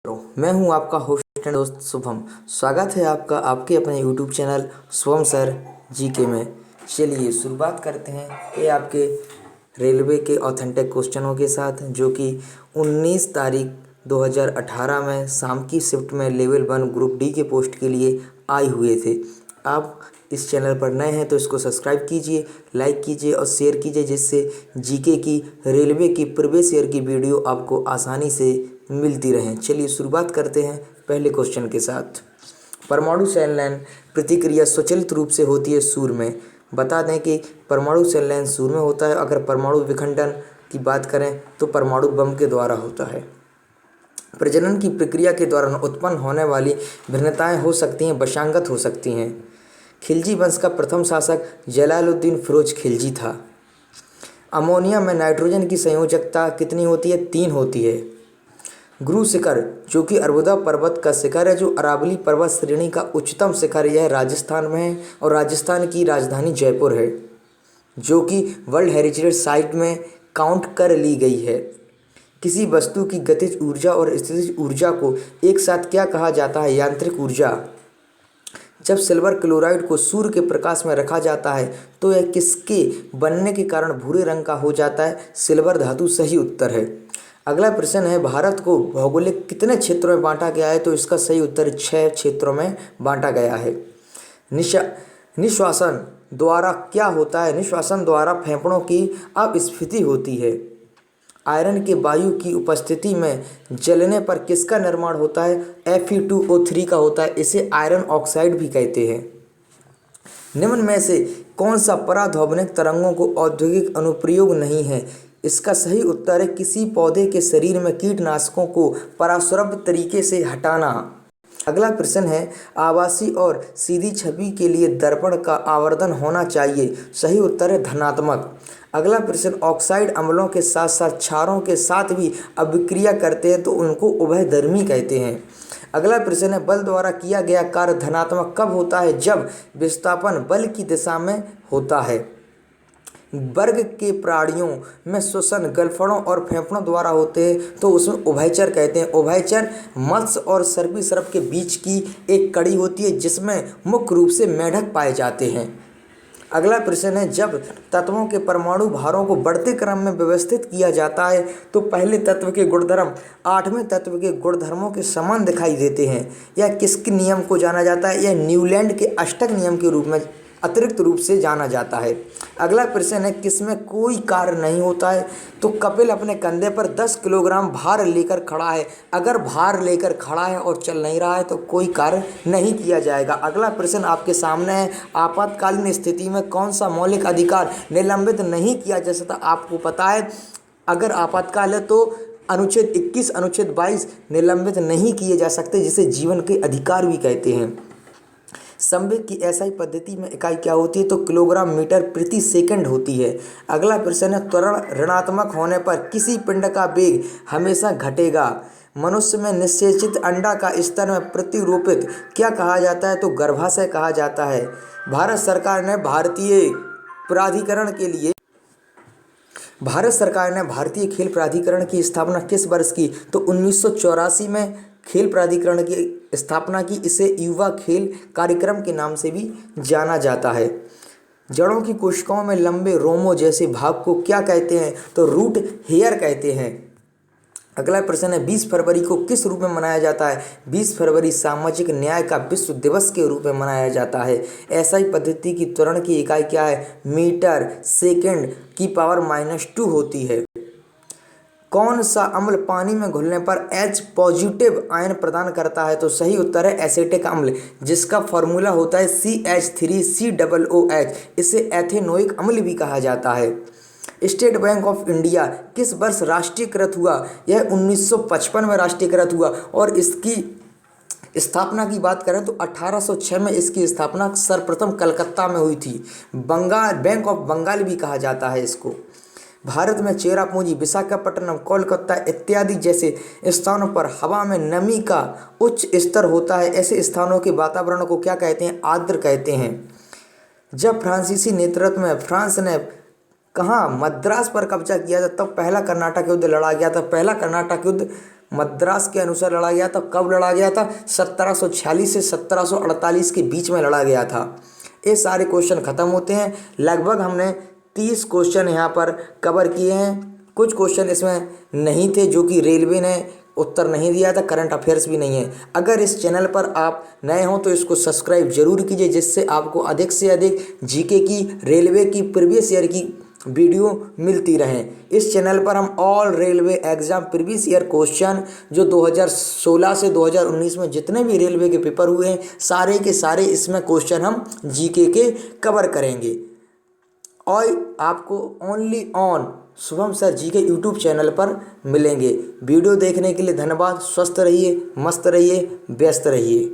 मैं हूं आपका होस्ट एंड दोस्त शुभम। स्वागत है आपका आपके अपने YouTube channel Shubham sir GK में। चलिए शुरुआत करते हैं ये आपके रेलवे के ऑथेंटिक क्वेश्चनों के साथ, जो कि 19 तारीख 2018 में शाम की शिफ्ट में लेवल 1 ग्रुप डी के पोस्ट के लिए आए हुए थे। आप इस चैनल पर नए हैं तो इसको सब्सक्राइब कीजिए, लाइक कीजिए और शेयर कीजिए, जिससे जीके की रेलवे की प्रीवियस ईयर की वीडियो आपको आसानी से मिलती रहें। चलिए शुरुआत करते हैं पहले क्वेश्चन के साथ। परमाणु संलयन प्रतिक्रिया स्वचालित रूप से होती है सूर्य में। बता दें कि परमाणु संलयन सूर्य में होता है। अगर परमाणु विखंडन की बात करें तो परमाणु बम के द्वारा होता है। प्रजनन की प्रक्रिया के दौरान उत्पन्न होने वाली भिन्नताएं हो सकती हैं, वंशागत हो सकती हैं। खिलजी वंश का प्रथम शासक जलालुद्दीन फिरोज खिलजी था। अमोनिया में नाइट्रोजन की संयोजकता कितनी होती है? 3 होती है। गुरु शिखर, जो कि अरबुदा पर्वत का शिखर है, जो अरावली पर्वत श्रेणी का उच्चतम शिखर, यह राजस्थान में है और राजस्थान की राजधानी जयपुर है, जो कि वर्ल्ड हेरिटेज साइट में काउंट कर ली गई है। किसी वस्तु की गतिज ऊर्जा और स्थितिज ऊर्जा को एक साथ क्या कहा जाता है? यांत्रिक ऊर्जा। जब सिल्वर क्लोराइड को सूर्य के प्रकाश में रखा जाता है तो यह किसके बनने के कारण भूरे रंग का हो जाता है? सिल्वर धातु सही उत्तर है। अगला प्रश्न है, भारत को भौगोलिक कितने क्षेत्रों में बांटा गया है? तो इसका सही उत्तर 6 क्षेत्रों में बांटा गया है। निश्वासन द्वारा क्या होता है? निश्वासन द्वारा फेफड़ों की अपस्फीति होती है। आयरन के वायु की उपस्थिति में जलने पर किसका निर्माण होता है? Fe2O3 का होता है। इसे आयरन ऑक्साइड भी कहते हैं। निम्न में से कौन सा पराध्वनिक तरंगों को औद्योगिक अनुप्रयोग नहीं है? इसका सही उत्तर है किसी पौधे के शरीर में कीटनाशकों को पराश्रव्य तरीके से हटाना। अगला प्रश्न है, आभासी और सीधी छवि के लिए दर्पण का आवर्धन होना चाहिए। सही उत्तर है धनात्मक। अगला प्रश्न, ऑक्साइड अम्लों के साथ साथ क्षारों के साथ भी अभिक्रिया करते हैं तो उनको उभयधर्मी कहते हैं। अगला प्रश्न है, बल द्वारा किया गया कार्य धनात्मक कब होता है? जब विस्थापन बल की दिशा में होता है। वर्ग के प्राणियों में श्वसन गलफड़ों और फेफड़ों द्वारा होते हैं तो उसमें उभयचर कहते हैं। उभयचर मत्स्य और सर्पिसर्प के बीच की एक कड़ी होती है जिसमें मुख्य रूप से मेंढक पाए जाते हैं। अगला प्रश्न है, जब तत्वों के परमाणु भारों को बढ़ते क्रम में व्यवस्थित किया जाता है तो पहले तत्व के गुणधर्म 8वें तत्व के गुणधर्मों के समान दिखाई देते हैं। यह किसके नियम को जाना जाता है? यह न्यूलैंड के अष्टक नियम के रूप में अतिरिक्त रूप से जाना जाता है। अगला प्रश्न है, किसमें कोई कार्य नहीं होता है? तो कपिल अपने कंधे पर 10 किलोग्राम भार लेकर खड़ा है। अगर भार लेकर खड़ा है और चल नहीं रहा है तो कोई कार्य नहीं किया जाएगा। अगला प्रश्न आपके सामने है, आपातकालीन स्थिति में कौन सा मौलिक अधिकार निलंबित नहीं किया जा सकता? आपको पता है, अगर आपातकाल है तो अनुच्छेद 21, अनुच्छेद 22 निलंबित नहीं किए जा सकते, जिसे जीवन के अधिकार भी कहते हैं। संवेग की एसआई पद्धति में इकाई क्या होती है? तो किलोग्राम मीटर प्रति सेकंड होती है। अगला प्रश्न है, त्वरण ऋणात्मक होने पर किसी पिंड का वेग हमेशा घटेगा। मनुष्य में निषेचित अंडा का स्तर में प्रतिरूपित क्या कहा जाता है? तो गर्भाशय कहा जाता है। भारत सरकार ने भारतीय खेल प्राधिकरण की स्थापना किस वर्ष की? तो 1984 में खेल प्राधिकरण की स्थापना की। इसे युवा खेल कार्यक्रम के नाम से भी जाना जाता है। जड़ों की कोशिकाओं में लंबे रोमों जैसे भाग को क्या कहते हैं? तो रूट हेयर कहते हैं। अगला प्रश्न है, 20 फरवरी को किस रूप में मनाया जाता है? 20 फरवरी सामाजिक न्याय का विश्व दिवस के रूप में मनाया जाता है। एसआई पद्धति की त्वरण की इकाई क्या है? मीटर सेकंड की पावर -2 होती है। कौन सा अम्ल पानी में घुलने पर H पॉजिटिव आयन प्रदान करता है? तो सही उत्तर है एसिटिक अम्ल, जिसका फॉर्मूला होता है CH3COOH। इसे एथेनोइक अम्ल भी कहा जाता है। स्टेट बैंक ऑफ इंडिया किस वर्ष राष्ट्रीयकृत हुआ? यह 1955 में राष्ट्रीयकृत हुआ और इसकी स्थापना की बात करें तो 1806 में इसकी स्थापना सर्वप्रथम कलकत्ता में हुई थी। बैंक ऑफ बंगाल भी कहा जाता है इसको। भारत में चेरापूंजी, विशाखापट्टनम, कोलकाता इत्यादि जैसे स्थानों पर हवा में नमी का उच्च स्तर होता है। ऐसे स्थानों के वातावरण को क्या कहते हैं? आर्द्र कहते हैं। जब फ्रांसीसी नेतृत्व में फ्रांस ने कहाँ मद्रास पर कब्जा किया था तब पहला कर्नाटक युद्ध लड़ा गया था। पहला कर्नाटक युद्ध मद्रास के अनुसार लड़ा गया था। कब लड़ा गया था? 1746 से 1748 के बीच में लड़ा गया था। ये सारे क्वेश्चन ख़त्म होते हैं। लगभग हमने 30 क्वेश्चन यहाँ पर कवर किए हैं। कुछ क्वेश्चन इसमें नहीं थे जो कि रेलवे ने उत्तर नहीं दिया था, करंट अफेयर्स भी नहीं है। अगर इस चैनल पर आप नए हों तो इसको सब्सक्राइब जरूर कीजिए, जिससे आपको अधिक से अधिक जीके की, रेलवे की, प्रीवियस ईयर की वीडियो मिलती रहें। इस चैनल पर हम all railway exam previous year question जो 2016 से 2019 में जितने भी रेलवे के पेपर हुए हैं, सारे के सारे इसमें क्वेश्चन हम जीके के कवर करेंगे। और आपको ओनली ऑन शुभम सर जी के यूट्यूब चैनल पर मिलेंगे। वीडियो देखने के लिए धन्यवाद। स्वस्थ रहिए, मस्त रहिए, व्यस्त रहिए।